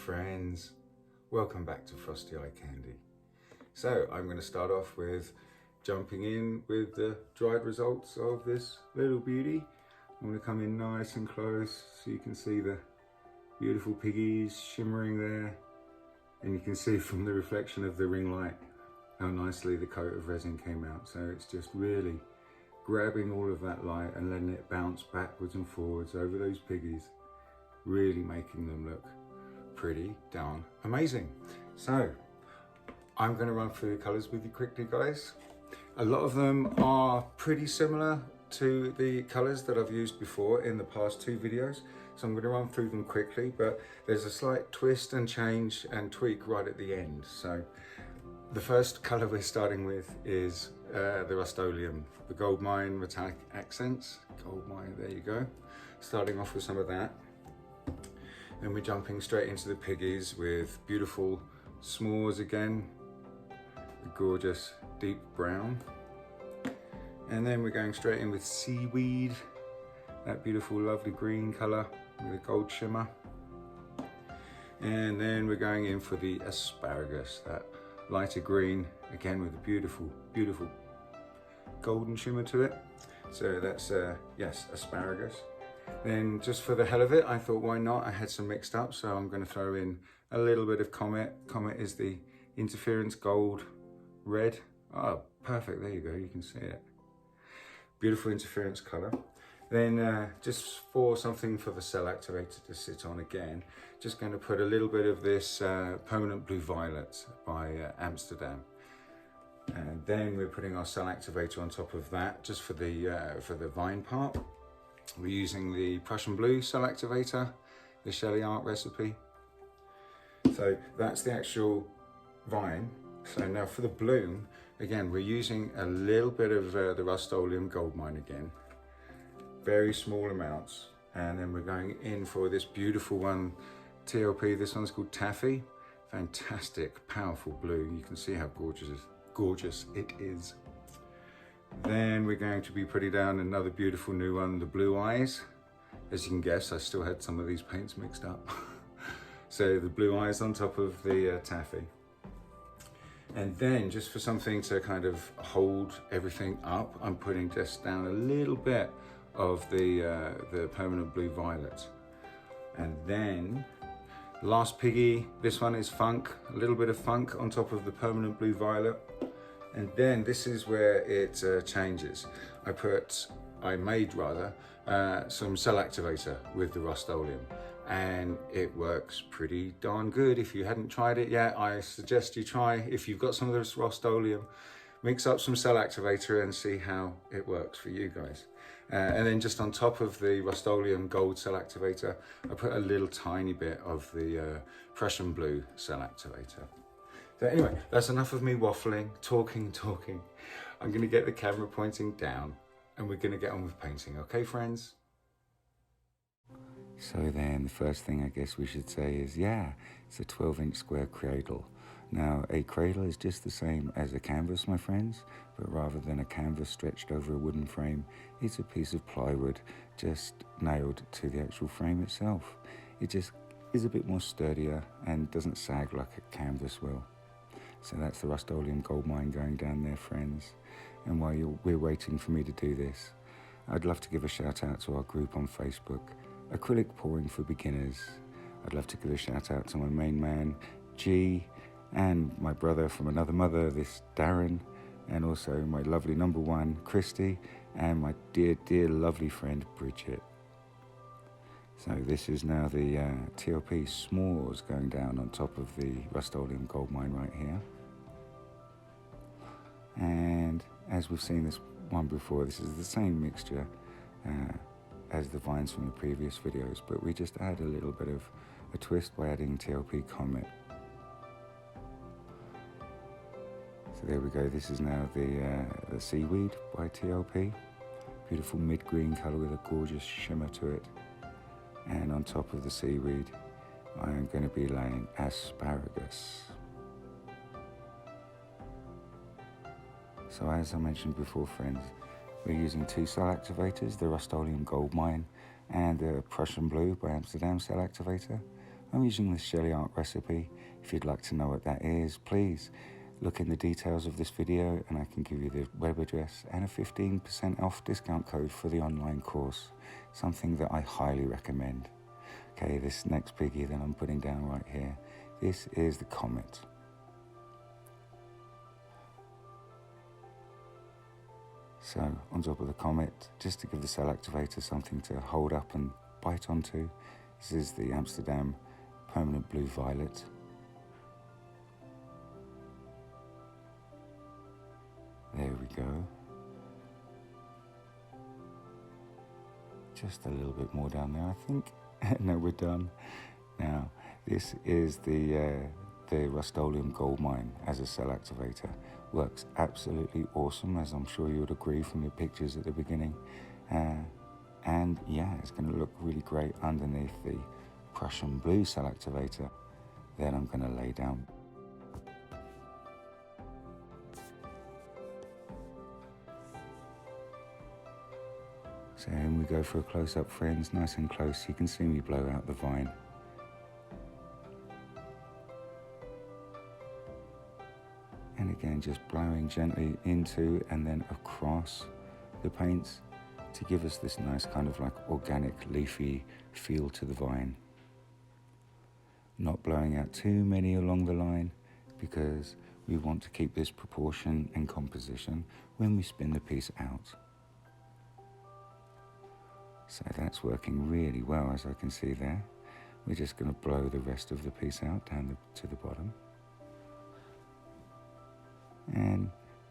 friends, welcome back to Frosty Eye Candy. So I'm going to start off with jumping in with the dried results of this little beauty. I'm going to come in nice and close so you can see the beautiful piggies shimmering there, and you can see from the reflection of the ring light how nicely the coat of resin came out. So it's just really grabbing all of that light and letting it bounce backwards and forwards over those piggies, really making them look pretty darn amazing. So I'm going to run through the colours with you quickly, guys. A lot of them are pretty similar to the colours that I've used before in the past two videos, so I'm going to run through them quickly, but there's a slight twist and change and tweak right at the end. So the first colour we're starting with is the Rustoleum, the gold mine metallic accents. Gold mine, there you go. Starting off with some of that. And we're jumping straight into the piggies with beautiful s'mores again, the gorgeous deep brown. And then we're going straight in with seaweed, that beautiful lovely green colour with a gold shimmer. And then we're going in for the asparagus, that lighter green, again with a beautiful, beautiful golden shimmer to it. So that's, yes, asparagus. Then just for the hell of it, I thought why not? I had some mixed up, so I'm going to throw in a little bit of Comet. Comet is the interference gold red. Oh, perfect, there you go, you can see it. Beautiful interference colour. Then just for something for the cell activator to sit on again, just going to put a little bit of this permanent blue violet by Amsterdam. And then we're putting our cell activator on top of that, just for the vine part. We're using the Prussian blue cell activator, the Sheleeart recipe. So that's the actual vine. So now for the bloom, again, we're using a little bit of the Rustoleum gold mine again, very small amounts. And then we're going in for this beautiful one, TLP, this one's called Taffy. Fantastic, powerful blue. You can see how gorgeous it is. Then we're going to be putting down another beautiful new one, the Blue Eyes. As you can guess, I still had some of these paints mixed up. So the Blue Eyes on top of the Taffy. And then just for something to kind of hold everything up, I'm putting just down a little bit of the permanent blue violet. And then last piggy, this one is Funk, a little bit of Funk on top of the permanent blue violet. And then this is where it changes. I made some cell activator with the Rustoleum, and it works pretty darn good. If you hadn't tried it yet, I suggest you try. If you've got some of this Rustoleum, mix up some cell activator and see how it works for you guys. And then just on top of the Rustoleum gold cell activator, I put a little tiny bit of the Prussian blue cell activator. So anyway, that's enough of me waffling, talking. I'm going to get the camera pointing down and we're going to get on with painting, okay friends? So then the first thing I guess we should say is, yeah, it's a 12-inch square cradle. Now a cradle is just the same as a canvas, my friends, but rather than a canvas stretched over a wooden frame, it's a piece of plywood just nailed to the actual frame itself. It just is a bit more sturdier and doesn't sag like a canvas will. So that's the Rustoleum gold mine going down there, friends. And while we're waiting for me to do this, I'd love to give a shout out to our group on Facebook, Acrylic Pouring for Beginners. I'd love to give a shout out to my main man, G, and my brother from another mother, this Darren, and also my lovely number one, Christy, and my dear lovely friend, Bridget. So this is now the TLP s'mores going down on top of the Rustoleum gold mine right here. And as we've seen this one before, this is the same mixture as the vines from the previous videos, but we just add a little bit of a twist by adding TLP Comet. So there we go, this is now the seaweed by TLP. Beautiful mid-green colour with a gorgeous shimmer to it. And on top of the seaweed, I am going to be laying asparagus. So as I mentioned before, friends, we're using two cell activators, the Rustoleum gold mine and the Prussian blue by Amsterdam cell activator. I'm using the Shelley Art recipe. If you'd like to know what that is, please look in the details of this video and I can give you the web address and a 15% off discount code for the online course, something that I highly recommend. Okay, this next piggy that I'm putting down right here, this is the comet. So on top of the comet, just to give the cell activator something to hold up and bite onto, this is the Amsterdam Permanent Blue Violet. There we go. Just a little bit more down there, I think. No, we're done. Now, this is the Rustoleum gold mine as a cell activator. Works absolutely awesome, as I'm sure you would agree from your pictures at the beginning. And yeah, it's going to look really great underneath the Prussian blue cell activator. Then I'm going to lay down. So in we go for a close-up, friends, nice and close. You can see me blow out the vine. And again, just blowing gently into and then across the paints to give us this nice kind of like organic, leafy feel to the vine. Not blowing out too many along the line because we want to keep this proportion and composition when we spin the piece out. So that's working really well, as I can see there. We're just going to blow the rest of the piece out down to the bottom. And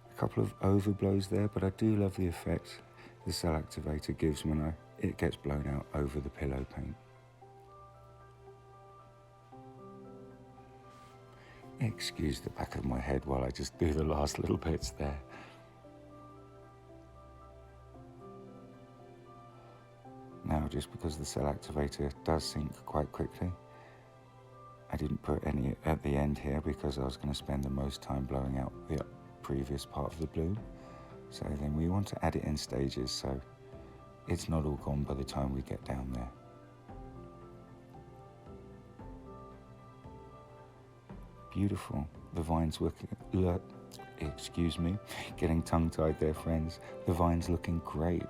a couple of overblows there, but I do love the effect the cell activator gives when it gets blown out over the pillow paint. Excuse the back of my head while I just do the last little bits there. Now, just because the cell activator does sink quite quickly, I didn't put any at the end here because I was going to spend the most time blowing out the previous part of the bloom. So then we want to add it in stages so it's not all gone by the time we get down there. Beautiful. The vine's working, excuse me, getting tongue-tied there, friends. The vine's looking great.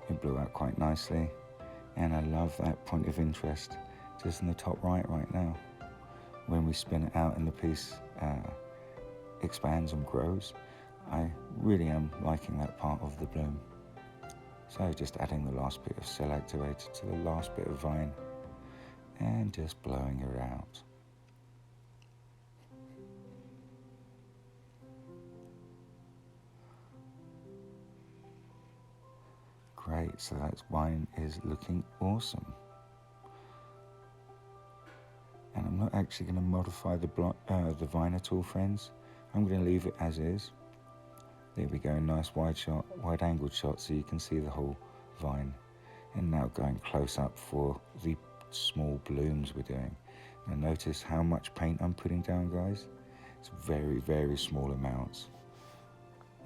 It blew out quite nicely. And I love that point of interest just in the top right now. When we spin it out and the piece expands and grows, I really am liking that part of the bloom. So just adding the last bit of cell activator to the last bit of vine and just blowing her out. Great, so that vine is looking awesome. And I'm not actually going to modify the vine at all, friends. I'm going to leave it as is. There we go, nice wide angled shot so you can see the whole vine. And now going close up for the small blooms we're doing. Now notice how much paint I'm putting down, guys. It's very, very small amounts.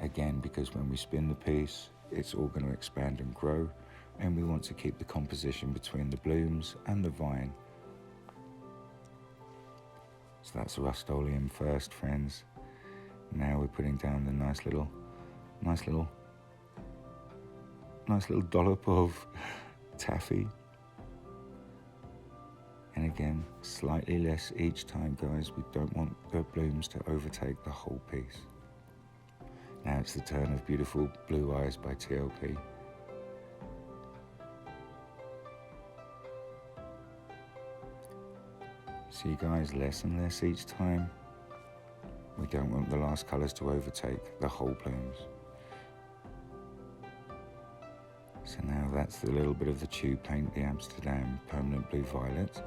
Again, because when we spin the piece, it's all going to expand and grow, and we want to keep the composition between the blooms and the vine. So that's the Rustoleum first, friends. Now we're putting down the nice little dollop of taffy. And again, slightly less each time, guys. We don't want the blooms to overtake the whole piece. Now it's the turn of Beautiful Blue Eyes by TLP. See, guys, less and less each time. We don't want the last colours to overtake the whole blooms. So now that's the little bit of the tube paint, the Amsterdam Permanent Blue Violet.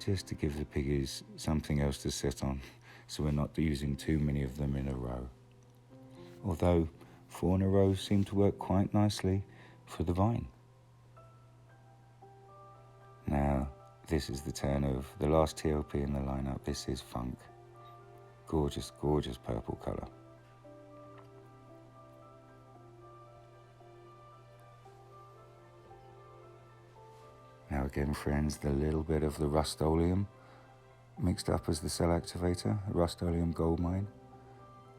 Just to give the piggies something else to sit on, so we're not using too many of them in a row. Although 4 in a row seem to work quite nicely for the vine. Now, this is the turn of the last TLP in the lineup. This is Funk. Gorgeous, gorgeous purple colour. Now again, friends, the little bit of the Rustoleum mixed up as the cell activator, the Rustoleum gold mine,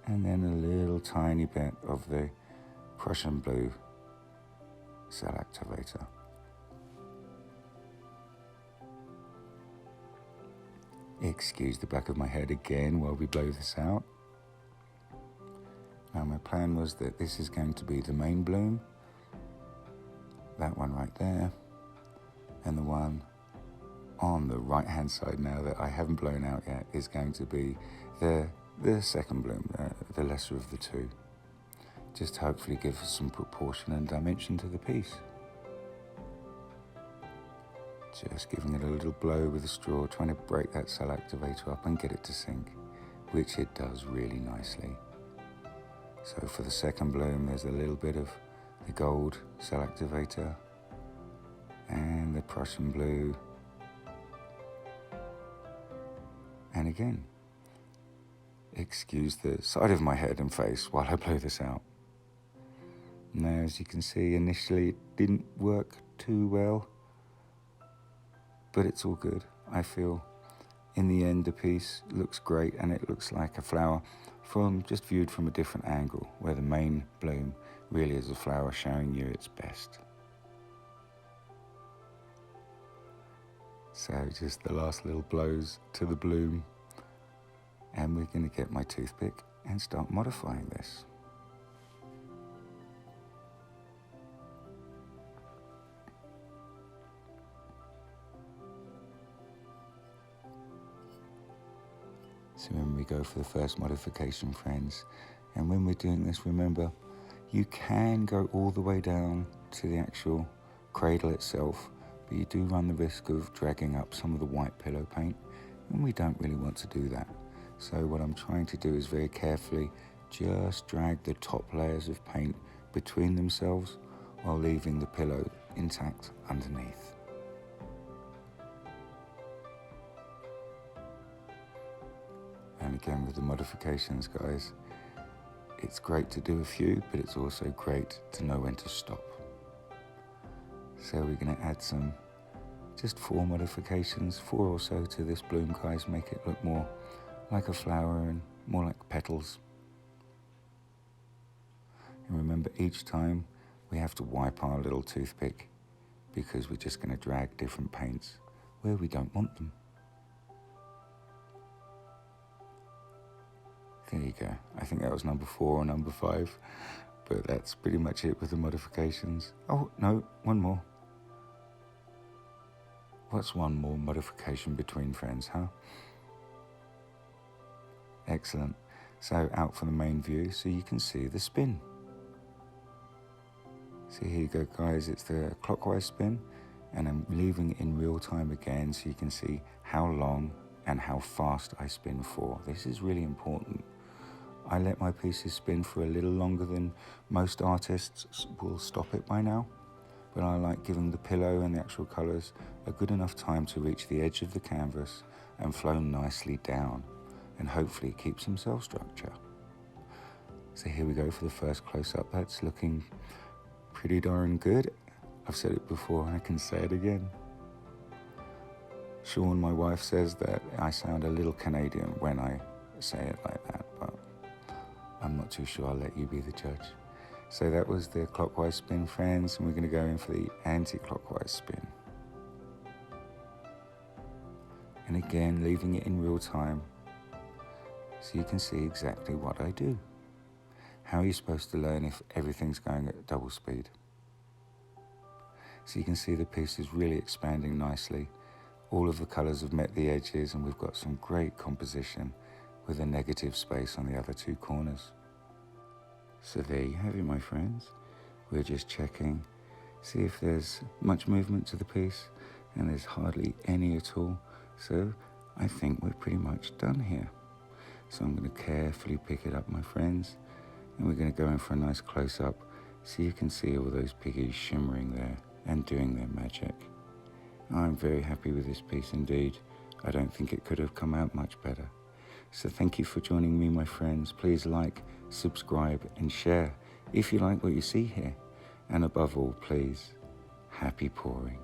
and then a little tiny bit of the Prussian blue cell activator. Excuse the back of my head again while we blow this out. Now my plan was that this is going to be the main bloom, that one right there, and the one on the right hand side now that I haven't blown out yet is going to be the second bloom, the lesser of the two. Just to hopefully give some proportion and dimension to the piece. Just giving it a little blow with a straw, trying to break that cell activator up and get it to sink, which it does really nicely. So for the second bloom, there's a little bit of the gold cell activator and the Prussian blue. And again, excuse the side of my head and face while I blow this out. Now, as you can see, initially it didn't work too well, but it's all good. I feel in the end the piece looks great, and it looks like a flower from just viewed from a different angle, where the main bloom really is a flower showing you its best. So just the last little blows to the bloom, and we're going to get my toothpick and start modifying this. So when we go for the first modification, friends, and when we're doing this, remember, you can go all the way down to the actual cradle itself, but you do run the risk of dragging up some of the white pillow paint, and we don't really want to do that. So what I'm trying to do is very carefully just drag the top layers of paint between themselves while leaving the pillow intact underneath. And again, with the modifications, guys, it's great to do a few, but it's also great to know when to stop. So we're going to add just 4 modifications, 4 or so to this bloom, guys, make it look more like a flower and more like petals. And remember, each time we have to wipe our little toothpick, because we're just going to drag different paints where we don't want them. There you go. I think that was number 4 or number 5, but that's pretty much it with the modifications. Oh, no, one more. What's one more modification between, friends, huh? Excellent. So out for the main view so you can see the spin. So here you go, guys, it's the clockwise spin, and I'm leaving it in real time again so you can see how long and how fast I spin for. This is really important. I let my pieces spin for a little longer than most artists will stop it by now, but I like giving the pillow and the actual colours a good enough time to reach the edge of the canvas and flow nicely down, and hopefully keep some cell structure. So here we go for the first close-up. That's looking pretty darn good. I've said it before and I can say it again. Sean, my wife, says that I sound a little Canadian when I say it like that, but I'm not too sure. I'll let you be the judge. So that was the clockwise spin, friends, and we're going to go in for the anti-clockwise spin. And again, leaving it in real time so you can see exactly what I do. How are you supposed to learn if everything's going at double speed? So you can see the piece is really expanding nicely. All of the colours have met the edges, and we've got some great composition with a negative space on the other 2 corners. So there you have it, my friends. We're just checking, see if there's much movement to the piece, and there's hardly any at all. So I think we're pretty much done here. So I'm going to carefully pick it up, my friends, and we're going to go in for a nice close-up so you can see all those piggies shimmering there and doing their magic. I'm very happy with this piece indeed. I don't think it could have come out much better. So thank you for joining me, my friends. Please like, subscribe and share if you like what you see here. And above all, please, happy pouring.